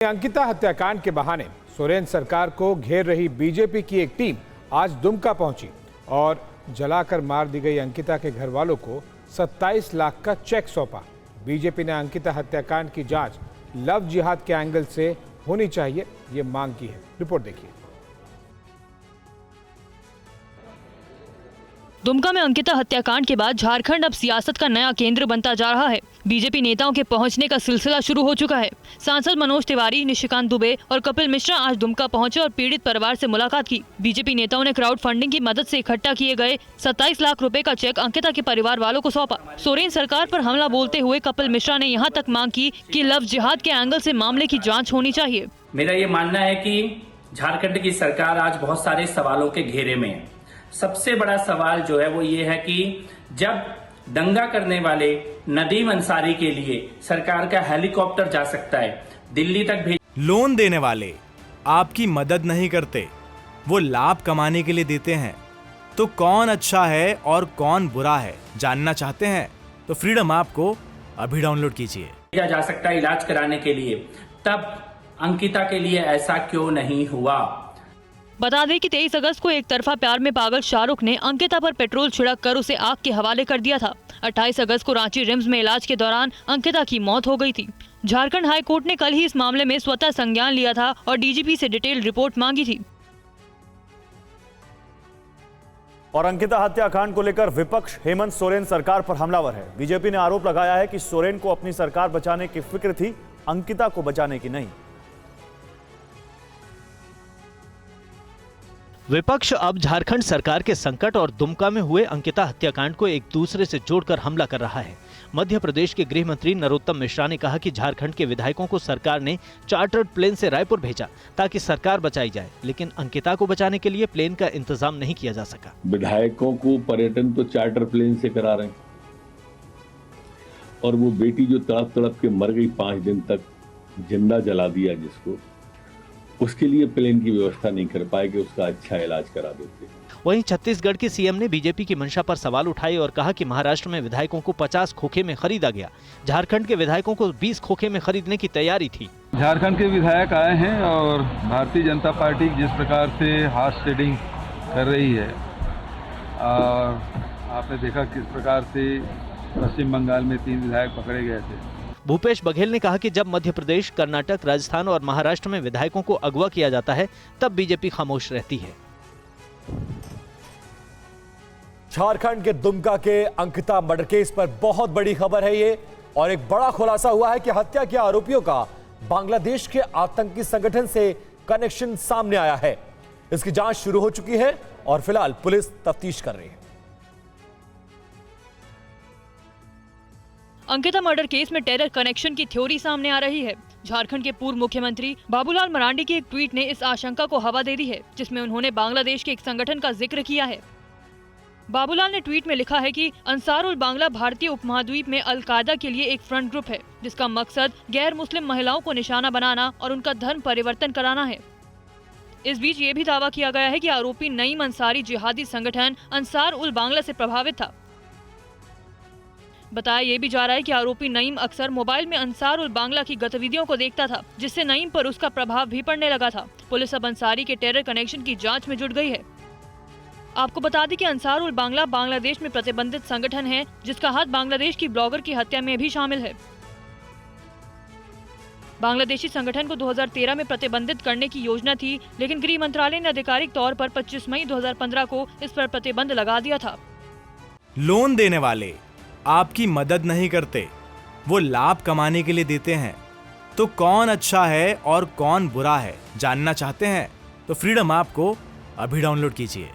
अंकिता हत्याकांड के बहाने सोरेन सरकार को घेर रही बीजेपी की एक टीम आज दुमका पहुंची और जलाकर मार दी गई अंकिता के घर वालों को 27 लाख का चेक सौंपा। बीजेपी ने अंकिता हत्याकांड की जांच लव जिहाद के एंगल से होनी चाहिए, ये मांग की है। रिपोर्ट देखिए। दुमका में अंकिता हत्याकांड के बाद झारखंड अब सियासत का नया केंद्र बनता जा रहा है। बीजेपी नेताओं के पहुंचने का सिलसिला शुरू हो चुका है। सांसद मनोज तिवारी, निशिकांत दुबे और कपिल मिश्रा आज दुमका पहुंचे और पीड़ित परिवार से मुलाकात की। बीजेपी नेताओं ने क्राउड फंडिंग की मदद से इकट्ठा किए गए 27 लाख रुपए का चेक अंकिता के परिवार वालों को सौंपा। सोरेन सरकार पर हमला बोलते हुए कपिल मिश्रा ने यहाँ तक मांग की कि लव जिहाद के एंगल से मामले की जाँच होनी चाहिए। मेरा ये मानना है कि झारखंड की सरकार आज बहुत सारे सवालों के घेरे में है। सबसे बड़ा सवाल जो है वो ये है कि जब दंगा करने वाले नदीम अंसारी के लिए सरकार का हेलीकॉप्टर जा सकता है, दिल्ली तक भेज। लोन देने वाले आपकी मदद नहीं करते, वो लाभ कमाने के लिए देते हैं। तो कौन अच्छा है और कौन बुरा है जानना चाहते हैं तो फ्रीडम ऐप को अभी डाउनलोड कीजिए। जा सकता है इलाज कराने के लिए, तब अंकिता के लिए ऐसा क्यों नहीं हुआ? बता दें कि 23 अगस्त को एक तरफा प्यार में पागल शाहरुख ने अंकिता पर पेट्रोल छिड़क कर उसे आग के हवाले कर दिया था। 28 अगस्त को रांची रिम्स में इलाज के दौरान अंकिता की मौत हो गई थी। झारखंड हाई कोर्ट ने कल ही इस मामले में स्वतः संज्ञान लिया था और डीजीपी से डिटेल रिपोर्ट मांगी थी। और अंकिता हत्याकांड को लेकर विपक्ष हेमंत सोरेन सरकार पर हमलावर है। बीजेपी ने आरोप लगाया है कि सोरेन को अपनी सरकार बचाने की फिक्र थी, अंकिता को बचाने की नहीं। विपक्ष अब झारखंड सरकार के संकट और दुमका में हुए अंकिता हत्याकांड को एक दूसरे से जोड़कर हमला कर रहा है। मध्य प्रदेश के गृह मंत्री नरोत्तम मिश्रा ने कहा कि झारखंड के विधायकों को सरकार ने चार्टर्ड प्लेन से रायपुर भेजा ताकि सरकार बचाई जाए, लेकिन अंकिता को बचाने के लिए प्लेन का इंतजाम नहीं किया जा सका। विधायकों को पर्यटन तो चार्टर प्लेन से करा रहे हैं और वो बेटी जो तड़प तड़प के मर गई, 5 दिन तक जिंदा जला दिया जिसको, उसके लिए प्लेन की व्यवस्था नहीं कर पाए कि उसका अच्छा इलाज करा देते। वहीं छत्तीसगढ़ के सीएम ने बीजेपी की मंशा पर सवाल उठाए और कहा कि महाराष्ट्र में विधायकों को 50 खोखे में खरीदा गया, झारखंड के विधायकों को 20 खोखे में खरीदने की तैयारी थी। झारखंड के विधायक आए हैं और भारतीय जनता पार्टी जिस प्रकार से हार्स ट्रेडिंग कर रही है, और आपने देखा किस प्रकार से पश्चिम बंगाल में 3 विधायक पकड़े गए थे। भूपेश बघेल ने कहा कि जब मध्य प्रदेश, कर्नाटक, राजस्थान और महाराष्ट्र में विधायकों को अगवा किया जाता है तब बीजेपी खामोश रहती है। झारखंड के दुमका के अंकिता मर्डर केस पर बहुत बड़ी खबर है ये, और एक बड़ा खुलासा हुआ है कि हत्या के आरोपियों का बांग्लादेश के आतंकी संगठन से कनेक्शन सामने आया है। इसकी जांच शुरू हो चुकी है और फिलहाल पुलिस तफ्तीश कर रही है। अंकिता मर्डर केस में टेरर कनेक्शन की थ्योरी सामने आ रही है। झारखंड के पूर्व मुख्यमंत्री बाबूलाल मरांडी की एक ट्वीट ने इस आशंका को हवा दे दी है, जिसमें उन्होंने बांग्लादेश के एक संगठन का जिक्र किया है। बाबूलाल ने ट्वीट में लिखा है कि अंसारुल बांग्ला भारतीय उपमहाद्वीप में अल-कायदा के लिए एक फ्रंट ग्रुप है, जिसका मकसद गैर मुस्लिम महिलाओं को निशाना बनाना और उनका धर्म परिवर्तन कराना है। इस बीच ये भी दावा किया गया है कि आरोपी नईम अंसारी जिहादी संगठन अंसार उल बांग्ला से प्रभावित था। बताया ये भी जा रहा है कि आरोपी नईम अक्सर मोबाइल में अंसार उल बांग्ला की गतिविधियों को देखता था, जिससे नईम पर उसका प्रभाव भी पड़ने लगा था। पुलिस अब अंसारी के टेरर कनेक्शन की जांच में जुट गई है। आपको बता दें कि अंसार उल बांग्ला बांग्लादेश में प्रतिबंधित संगठन है, जिसका हाथ बांग्लादेश की ब्लॉगर की हत्या में भी शामिल है। बांग्लादेशी संगठन को 2013 में प्रतिबंधित करने की योजना थी, लेकिन गृह मंत्रालय ने आधिकारिक तौर पर 25 मई 2015 को इस पर प्रतिबंध लगा दिया था। लोन देने वाले आपकी मदद नहीं करते, वो लाभ कमाने के लिए देते हैं। तो कौन अच्छा है और कौन बुरा है जानना चाहते हैं तो फ्रीडम ऐप को अभी डाउनलोड कीजिए।